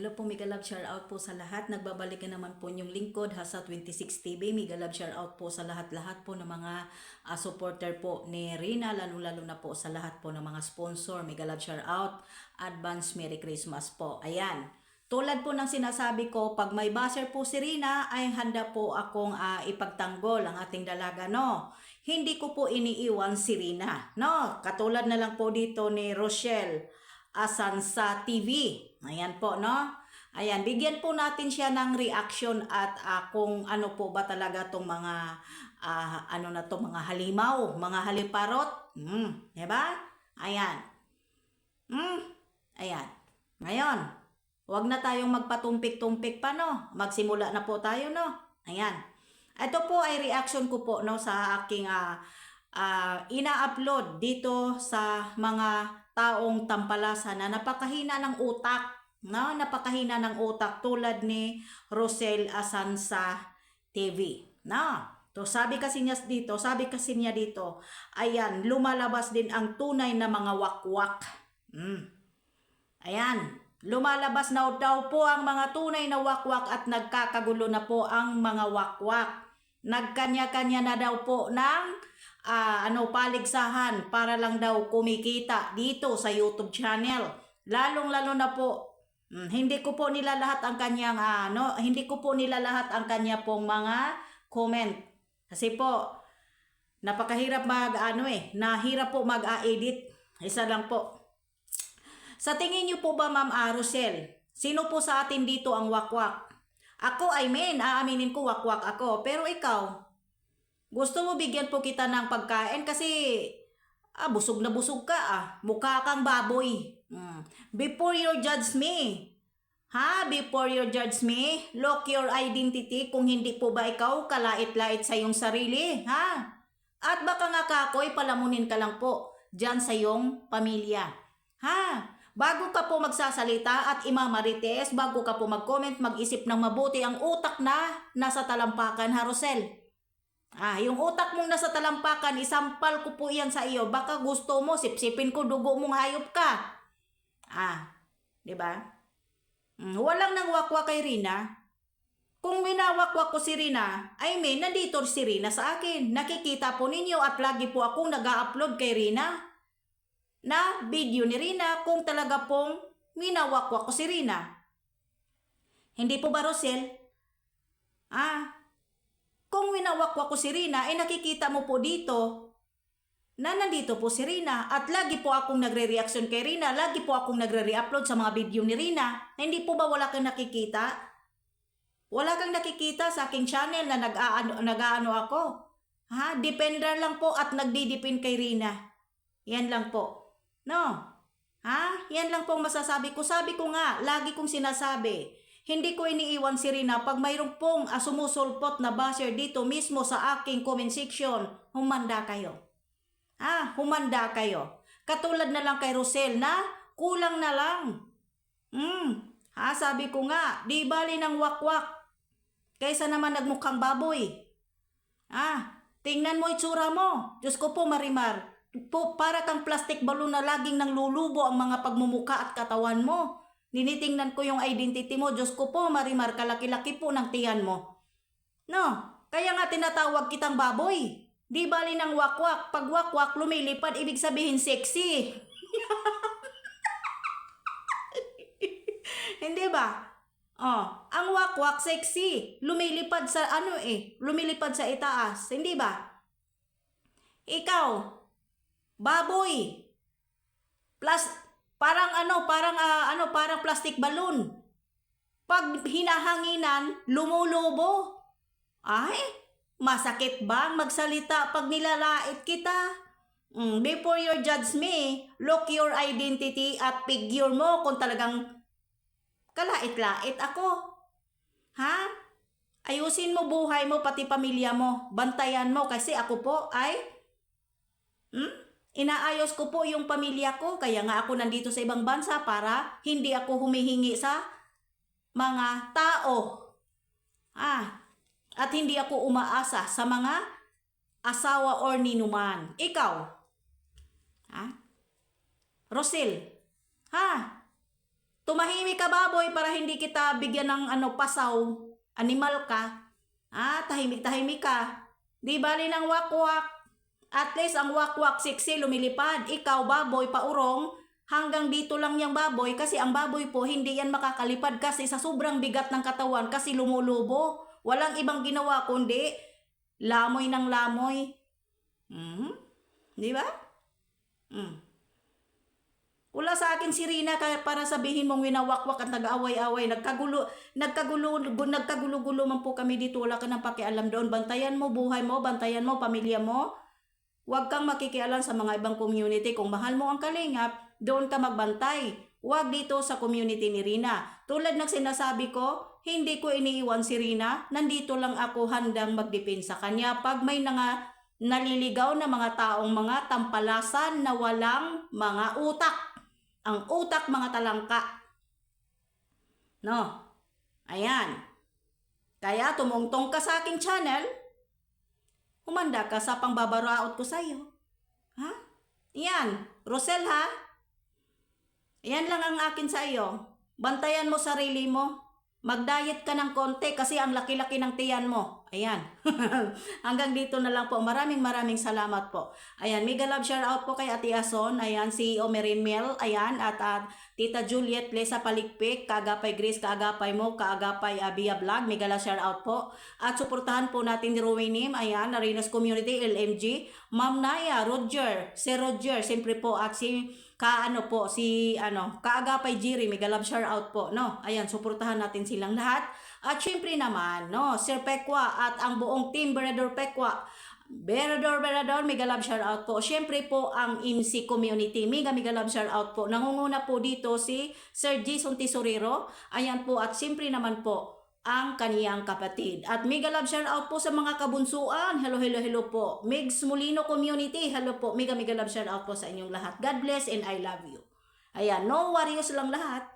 Hello po, mega love shout out po sa lahat. Nagbabalik na naman po yung lingkod Hasa 26 TV. Mega love shout out po sa lahat-lahat po ng mga supporter po ni Rina, lalo-lalo na po sa lahat po ng mga sponsor. Mega love shout out. Advance Merry Christmas po. Ayan. Tulad po ng sinasabi ko, pag may basher po si Rina, ay handa po akong ipagtanggol ang ating dalaga, no? Hindi ko po iniiwan si Rina, no? Katulad na lang po dito ni Rochelle Asansa TV. Ayan po, no? Ayan, bigyan po natin siya ng reaction at kung ano po ba talaga tong mga mga halimaw, mga haliparot. Diba? Ayan. Ayan. Ngayon, huwag na tayong magpatumpik-tumpik pa, no? Magsimula na po tayo, no? Ayan. Ito po ay reaction ko po, no, sa aking ina-upload dito sa mga taong tampalasan na napakahina ng utak, no? Napakahina ng utak tulad ni Rosel Asansa TV, no? To sabi kasi niya dito, ayan, lumalabas din ang tunay na mga wakwak. Ayan, lumalabas na daw po ang mga tunay na wakwak at nagkakagulo na po ang mga wakwak. Nagkanya-kanya na daw po ng paligsahan para lang daw kumikita dito sa YouTube channel. Lalong-lalo na po, hindi ko po nilalahat ang kanyang pong mga comment. Kasi po napakahirap nahirap po mag-edit. Isa lang po. Sa tingin niyo po ba, Ma'am Rosel, sino po sa atin dito ang wakwak? Ako, aaminin ko wakwak ako. Pero ikaw, gusto mo bigyan po kita ng pagkain kasi busog na busog ka mukha kang baboy. Before you judge me, before you judge me, look your identity kung hindi po ba ikaw kalait-lait sa iyong sarili, At baka nga kakoy, palamunin ka lang po dyan sa iyong pamilya, Bago ka po magsasalita at imamarites, bago ka po mag-comment, mag-isip ng mabuti ang utak na nasa talampakan, Rosel. Yung utak mong nasa talampakan, isampal ko po yan sa iyo. Baka gusto mo, sipsipin ko, dugo mong hayop ka. Diba? Walang nangwakwa kay Rina. Kung winawakwak ko si Rina, nandito si Rina sa akin. Nakikita po ninyo at lagi po akong nag-upload kay Rina na video ni Rina kung talaga pong minawakwak ko si Rina. Hindi po ba, Rosel? Kung winawakwak ko si Rina, nakikita mo po dito na nandito po si Rina at lagi po akong nagre-reaction kay Rina, lagi po akong nagre-re-upload sa mga video ni Rina. Hindi po ba wala kang nakikita? Wala kang nakikita sa aking channel na nag-aano ako? Depender lang po at nagdidipin kay Rina. Yan lang po. No? Yan lang pong masasabi ko. Sabi ko nga, lagi kong sinasabi, hindi ko iniiwan si Rina pag mayroong pong sumusulpot na basher dito mismo sa aking comment section. Humanda kayo. Humanda kayo. Katulad na lang kay Rosel na kulang na lang. Sabi ko nga, di bali ng wakwak kaysa naman nagmukhang baboy. Tingnan mo itsura mo. Diyos ko po, Marimar. Para kang plastic balloon na laging nang lulubo ang mga pagmumuka at katawan mo. Ninitingnan ko yung identity mo. Diyos ko po, Marimar, kalaki-laki po ng tiyan mo. No, kaya nga tinatawag kitang baboy. Di bali ng wakwak. Pag wakwak lumilipad, ibig sabihin sexy. Hindi ba? Ang wakwak sexy. Lumilipad sa lumilipad sa itaas. Hindi ba? Ikaw, baboy. Parang plastic balloon. Pag hinahanginan, lumulubo. Masakit ba magsalita pag nilalait kita? Before you judge me, look your identity at figure mo kung talagang kalait-lait ako. Ayusin mo buhay mo, pati pamilya mo. Bantayan mo kasi ako po ay inaayos ko po yung pamilya ko. Kaya nga ako nandito sa ibang bansa para hindi ako humihingi sa mga tao. At hindi ako umaasa sa mga asawa or ninuman. Ikaw, Rosel, Tumahimik ka baboy para hindi kita bigyan ng pasaw. Animal ka. Tahimik-tahimik ka. Di bali ng wakwak. At least ang wakwak siksi lumilipad. Ikaw baboy paurong. Hanggang dito lang yung baboy kasi ang baboy po hindi yan makakalipad kasi sa sobrang bigat ng katawan kasi lumulubo. Walang ibang ginawa kundi lamoy ng lamoy. Di ba? Wala sa akin si Rina kaya para sabihin mong winawakwak at nag-away-away. Nagkagulo-gulo man po kami dito. Wala ka nang pakialam doon. Bantayan mo buhay mo, bantayan mo pamilya mo. Huwag kang makikialam sa mga ibang community. Kung mahal mo ang Kalingap, doon ka magbantay. Huwag dito sa community ni Rina. Tulad ng sinasabi ko, hindi ko iniiwan si Rina. Nandito lang ako handang magdepensa kanya. Pag may naliligaw na mga taong mga tampalasan na walang mga utak. Ang utak mga talangka. No? Ayan. Kaya tumungtong ka sa aking channel. Humanda ka sa pangbabaraot ko sa'yo. Ha? Yan. Rosel ha? Yan lang ang akin sa iyo. Bantayan mo sarili mo. Mag-diet ka ng konti kasi ang laki-laki ng tiyan mo. Ayan. Hanggang dito na lang po. Maraming salamat po. Ayan. Mega love shout out po kay Ate Ason. Ayan. CEO Merin Mel. Ayan. At Tita Juliet Lesa Palikpik. Kaagapay Grace. Kaagapay mo. Kaagapay Abia Vlog. Mega love shout out po. At suportahan po natin ni Rowinim. Ayan. Arenas Community LMG. Ma'am Naya. Roger. Si Roger. Siyempre po. At Kaagapay Jiri, mega love shout out po, no? Ayan, suportahan natin silang lahat. At syempre naman, no, Sir Pekwa at ang buong team Berador Pekwa. Berador, mega love shout out po. Syempre po ang MC community, mega love shout out po. Nangunguna po dito si Sir Jason Tesorero. Ayan po, at syempre naman po ang kaniyang kapatid. At mega love shout out po sa mga kabunsuan. Hello po. Migs Molino Community. Hello po. Mega love shout out po sa inyong lahat. God bless and I love you. Ayan, no worries lang lahat.